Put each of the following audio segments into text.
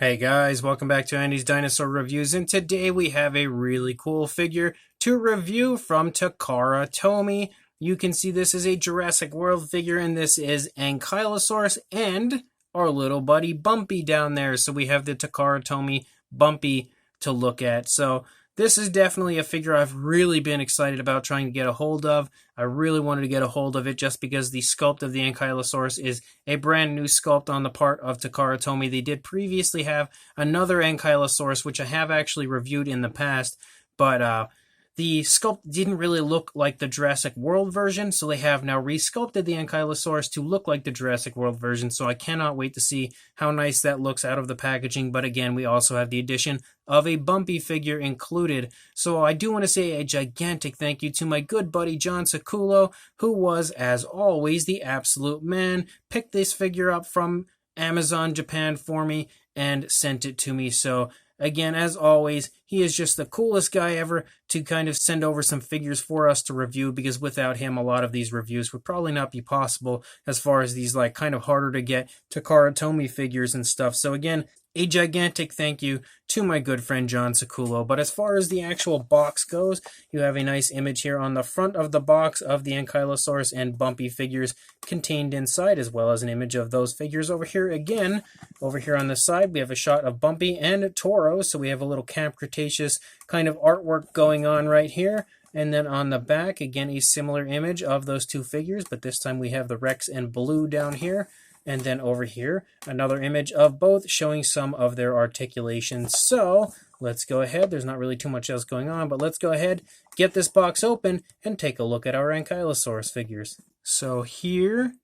Hey guys, welcome back to Andy's Dinosaur Reviews, and today we have a really cool figure to review from Takara Tomy. You can see this is a Jurassic World figure, and this is Ankylosaurus and our little buddy Bumpy down there. So we have the Takara Tomy Bumpy to look at. So this is definitely a figure I've really been excited about trying to get a hold of. I really wanted to get a hold of it just because the sculpt of the Ankylosaurus is a brand new sculpt on the part of Takara Tomy. They did previously have another Ankylosaurus, which I have actually reviewed in the past, but the sculpt didn't really look like the Jurassic World version, so they have now resculpted the Ankylosaurus to look like the Jurassic World version, so I cannot wait to see how nice that looks out of the packaging. But again, we also have the addition of a Bumpy figure included. So I do want to say a gigantic thank you to my good buddy John Sakulo, who was, as always, the absolute man. Picked this figure up from Amazon Japan for me and sent it to me. So again, as always, he is just the coolest guy ever to kind of send over some figures for us to review, because without him, a lot of these reviews would probably not be possible as far as these like kind of harder to get Takara Tomy figures and stuff. So again, a gigantic thank you to my good friend John Sakulo. But as far as the actual box goes, you have a nice image here on the front of the box of the Ankylosaurus and Bumpy figures contained inside, as well as an image of those figures over here. Again, over here on the side, we have a shot of Bumpy and Toro, so we have a little Camp Cretaceous kind of artwork going on right here. And then on the back, again, a similar image of those two figures, but this time we have the Rex and Blue down here. And then over here, another image of both showing some of their articulations. So let's go ahead. There's not really too much else going on, but let's go ahead, get this box open, and take a look at our Ankylosaurus figures. So here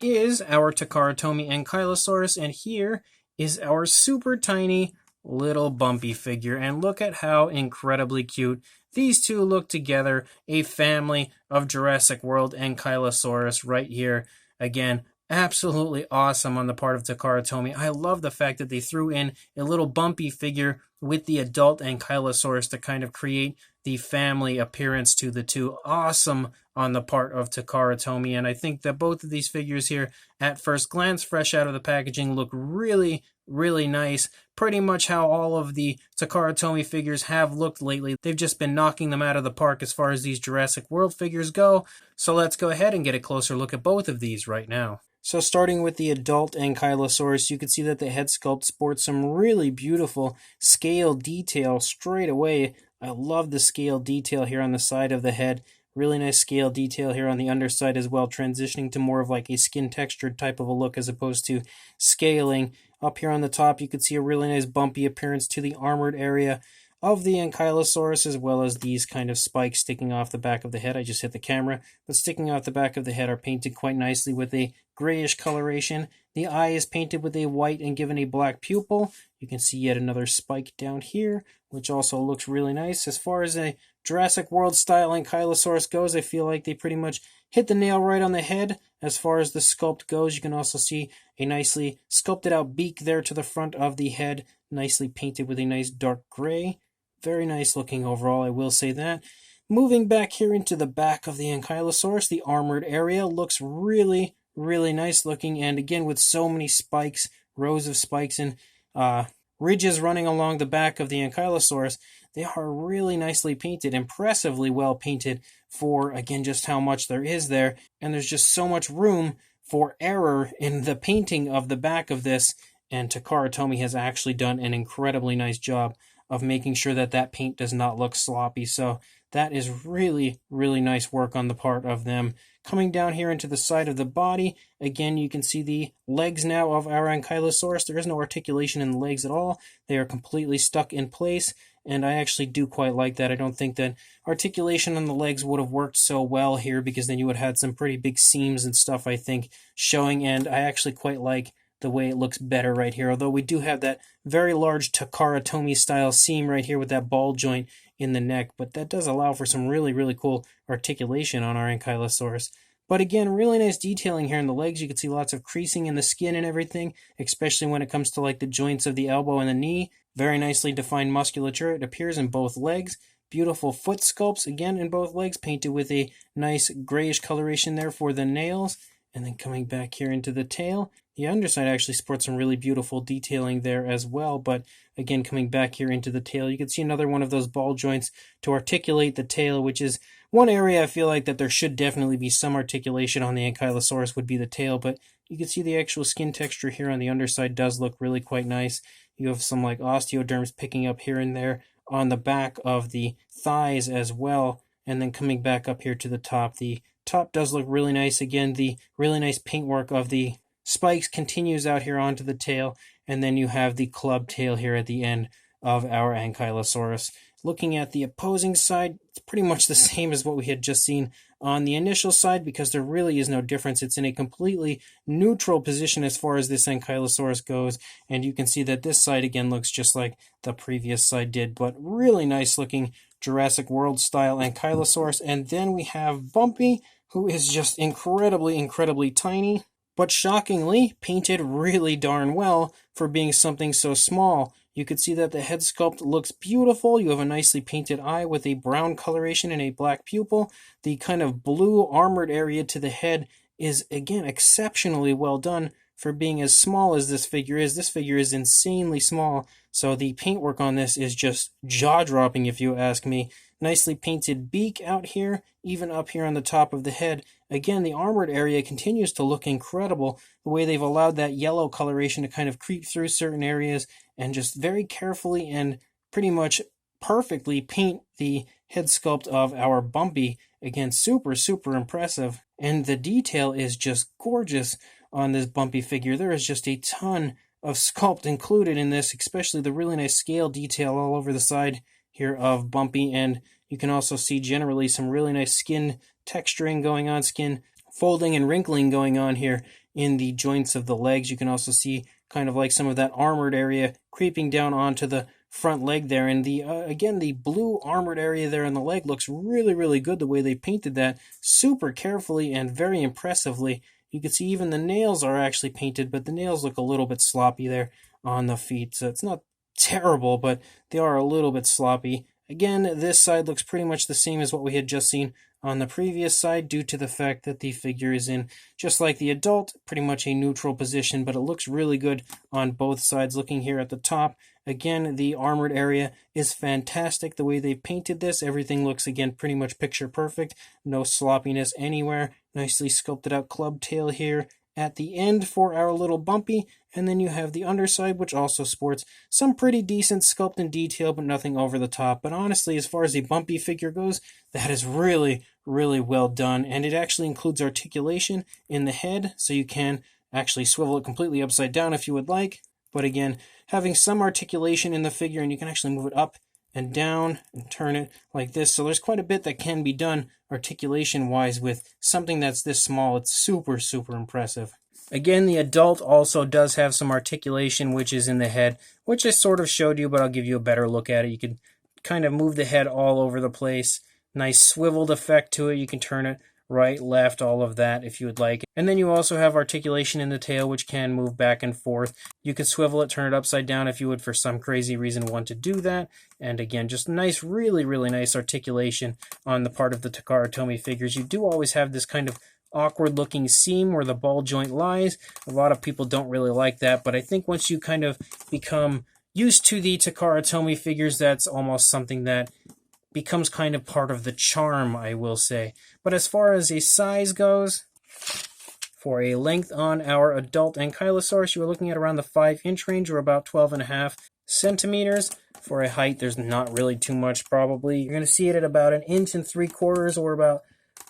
is our Takara Tomy Ankylosaurus, and here is our super tiny little Bumpy figure. And look at how incredibly cute these two look together. A family of Jurassic World Ankylosaurus right here. Again, absolutely awesome on the part of Takara Tomy. I love the fact that they threw in a little Bumpy figure with the adult Ankylosaurus to kind of create the family appearance to the two. Awesome on the part of Takara Tomy. And I think that both of these figures here, at first glance, fresh out of the packaging, look really, really nice. Pretty much how all of the Takara Tomy figures have looked lately. They've just been knocking them out of the park as far as these Jurassic World figures go. So let's go ahead and get a closer look at both of these right now. So starting with the adult Ankylosaurus, you can see that the head sculpt sports some really beautiful scale detail straight away. I love the scale detail here on the side of the head. Really nice scale detail here on the underside as well, transitioning to more of like a skin textured type of a look as opposed to scaling. Up here on the top, you can see a really nice bumpy appearance to the armored area of the Ankylosaurus, as well as these kind of spikes sticking off the back of the head. I just hit the camera, but sticking off the back of the head are painted quite nicely with a grayish coloration. The eye is painted with a white and given a black pupil. You can see yet another spike down here, which also looks really nice. As far as a Jurassic World style Ankylosaurus goes, I feel like they pretty much hit the nail right on the head. As far as the sculpt goes, you can also see a nicely sculpted out beak there to the front of the head, nicely painted with a nice dark gray. Very nice looking overall, I will say that. Moving back here into the back of the Ankylosaurus, the armored area looks really, really nice looking. And again, with so many spikes, rows of spikes and ridges running along the back of the Ankylosaurus, they are really nicely painted, impressively well painted for, again, just how much there is there. And there's just so much room for error in the painting of the back of this. And Takara Tomy has actually done an incredibly nice job of making sure that that paint does not look sloppy. So that is really, really nice work on the part of them. Coming down here into the side of the body, again, you can see the legs now of our Ankylosaurus. There is no articulation in the legs at all. They are completely stuck in place, and I actually do quite like that. I don't think that articulation on the legs would have worked so well here, because then you would have had some pretty big seams and stuff, I think, showing, and I actually quite like the way it looks better right here, although we do have that very large Takara Tomy style seam right here with that ball joint in the neck, but that does allow for some really, really cool articulation on our Ankylosaurus. But again, really nice detailing here in the legs. You can see lots of creasing in the skin and everything, especially when it comes to like the joints of the elbow and the knee. Very nicely defined musculature. It appears in both legs. Beautiful foot sculpts, again, in both legs, painted with a nice grayish coloration there for the nails. And then coming back here into the tail, The underside actually sports some really beautiful detailing there as well, but again, coming back here into the tail, you can see another one of those ball joints to articulate the tail, which is one area I feel like that there should definitely be some articulation on the Ankylosaurus would be the tail, but you can see the actual skin texture here on the underside does look really quite nice. You have some like osteoderms picking up here and there on the back of the thighs as well, and then coming back up here to the top. The top does look really nice. Again, the really nice paintwork of the spikes continues out here onto the tail, and then you have the club tail here at the end of our Ankylosaurus. Looking at the opposing side, it's pretty much the same as what we had just seen on the initial side because there really is no difference. It's in a completely neutral position as far as this Ankylosaurus goes, and you can see that this side again looks just like the previous side did, but really nice looking Jurassic World style Ankylosaurus. And then we have Bumpy, who is just incredibly tiny, but shockingly painted really darn well for being something so small. You can see that the head sculpt looks beautiful. You have a nicely painted eye with a brown coloration and a black pupil. The kind of blue armored area to the head is, again, exceptionally well done for being as small as this figure is. This figure is insanely small, so the paintwork on this is just jaw-dropping if you ask me. Nicely painted beak out here, even up here on the top of the head. Again, the armored area continues to look incredible, the way they've allowed that yellow coloration to kind of creep through certain areas and just very carefully and pretty much perfectly paint the head sculpt of our Bumpy. Again, super impressive. And the detail is just gorgeous on this Bumpy figure. There is just a ton of sculpt included in this, especially the really nice scale detail all over the side here of Bumpy, and you can also see generally some really nice skin texturing going on, skin folding and wrinkling going on here in the joints of the legs. You can also see kind of like some of that armored area creeping down onto the front leg there, and the again, the blue armored area there on the leg looks really good the way they painted that, super carefully and very impressively. You can see even the nails are actually painted, but the nails look a little bit sloppy there on the feet, so it's not terrible, but they are a little bit sloppy. Again, this side looks pretty much the same as what we had just seen on the previous side due to the fact that the figure is in, just like the adult, pretty much a neutral position, but it looks really good on both sides. Looking here at the top, again, the armored area is fantastic. The way they painted this, everything looks, again, pretty much picture perfect. No sloppiness anywhere. Nicely sculpted out club tail here at the end for our little Bumpy, and then you have the underside, which also sports some pretty decent sculpt and detail, but nothing over the top. But honestly, as far as a Bumpy figure goes, that is really well done, and it actually includes articulation in the head, so you can actually swivel it completely upside down if you would like. But again, having some articulation in the figure, and you can actually move it up and down and turn it like this. So there's quite a bit that can be done articulation-wise with something that's this small. It's super impressive. Again, the adult also does have some articulation, which is in the head, which I sort of showed you, but I'll give you a better look at it. You can kind of move the head all over the place. Nice swiveled effect to it. You can turn it right, left, all of that if you would like. And then you also have articulation in the tail, which can move back and forth. You could swivel it, turn it upside down if you would for some crazy reason want to do that. And again, just nice, really nice articulation on the part of the Takara Tomy figures. You do always have this kind of awkward looking seam where the ball joint lies. A lot of people don't really like that, but I think once you kind of become used to the Takara Tomy figures, that's almost something that becomes kind of part of the charm, I will say. But as far as a size goes, for a length on our adult Ankylosaurus, you are looking at around the 5-inch range, or about 12.5 centimeters. For a height, there's not really too much probably. You're going to see it at about 1 3/4 inches, or about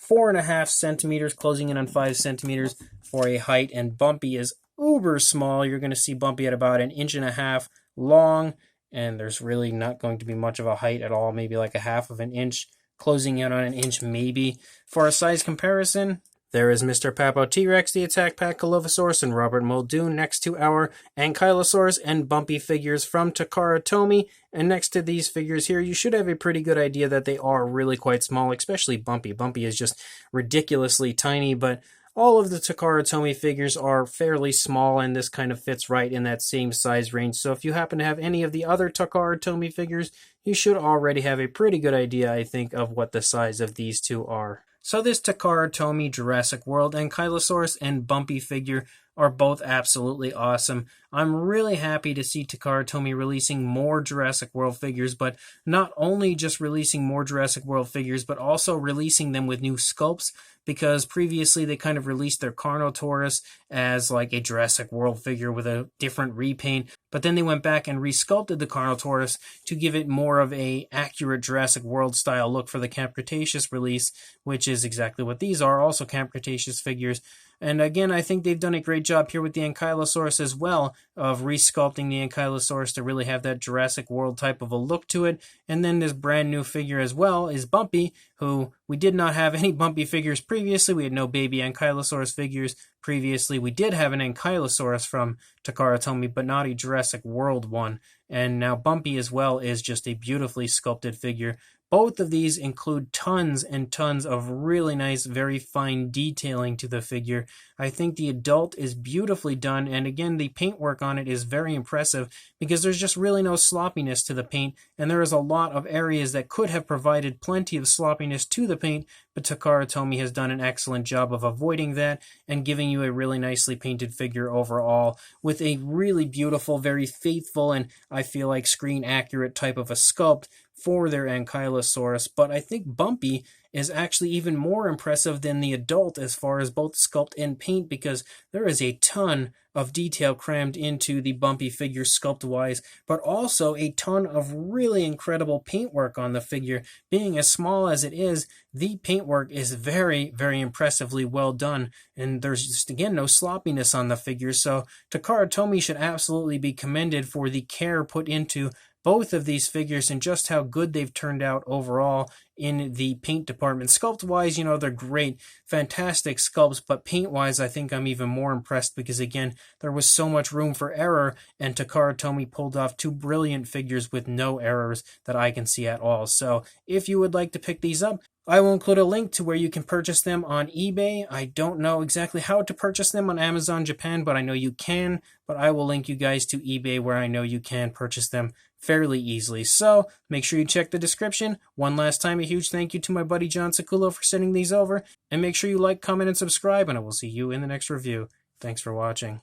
4.5 centimeters, closing in on 5 centimeters for a height. And Bumpy is uber small. You're going to see Bumpy at about 1.5 inches long, and there's really not going to be much of a height at all, maybe like 1/2 inch, closing in on 1 inch maybe. For a size comparison, there is Mr. Papo T-Rex, the Attack Pack Ankylosaurus, and Robert Muldoon next to our Ankylosaurus and Bumpy figures from Takara Tomy. And next to these figures here, you should have a pretty good idea that they are really quite small, especially Bumpy. Bumpy is just ridiculously tiny, but all of the Takara Tomy figures are fairly small, and this kind of fits right in that same size range. So if you happen to have any of the other Takara Tomy figures, you should already have a pretty good idea, I think, of what the size of these two are. So this Takara Tomy Jurassic World Ankylosaurus and Bumpy figure are both absolutely awesome. I'm really happy to see Takara Tomy releasing more Jurassic World figures, but not only just releasing more Jurassic World figures, but also releasing them with new sculpts, because previously they kind of released their Carnotaurus as like a Jurassic World figure with a different repaint, but then they went back and resculpted the Carnotaurus to give it more of a accurate Jurassic World style look for the Camp Cretaceous release, which is exactly what these are, also Camp Cretaceous figures. And again, I think they've done a great job here with the Ankylosaurus as well, of resculpting the Ankylosaurus to really have that Jurassic World type of a look to it. And then this brand new figure as well is Bumpy, who we did not have any Bumpy figures previously. We had no baby Ankylosaurus figures previously. We did have an Ankylosaurus from Takara Tomy, but not a Jurassic World one. And now Bumpy as well is just a beautifully sculpted figure. Both of these include tons and tons of really nice, very fine detailing to the figure. I think the adult is beautifully done, and again, the paintwork on it is very impressive because there's just really no sloppiness to the paint, and there is a lot of areas that could have provided plenty of sloppiness to the paint, but Takara Tomy has done an excellent job of avoiding that and giving you a really nicely painted figure overall with a really beautiful, very faithful, and I feel like screen accurate type of a sculpt for their Ankylosaurus. But I think Bumpy is actually even more impressive than the adult as far as both sculpt and paint, because there is a ton of detail crammed into the Bumpy figure sculpt-wise, but also a ton of really incredible paintwork on the figure. Being as small as it is, the paintwork is very, very impressively well done, and there's just, again, no sloppiness on the figure. So Takara Tomy should absolutely be commended for the care put into both of these figures and just how good they've turned out overall in the paint department. Sculpt-wise, they're great, fantastic sculpts, but paint-wise, I think I'm even more impressed because, again, there was so much room for error, and Takara Tomy pulled off two brilliant figures with no errors that I can see at all. So if you would like to pick these up, I will include a link to where you can purchase them on eBay. I don't know exactly how to purchase them on Amazon Japan, but I know you can. But I will link you guys to eBay where I know you can purchase them fairly easily. So make sure you check the description. One last time, a huge thank you to my buddy John Sakulo for sending these over. And make sure you like, comment, and subscribe, and I will see you in the next review. Thanks for watching.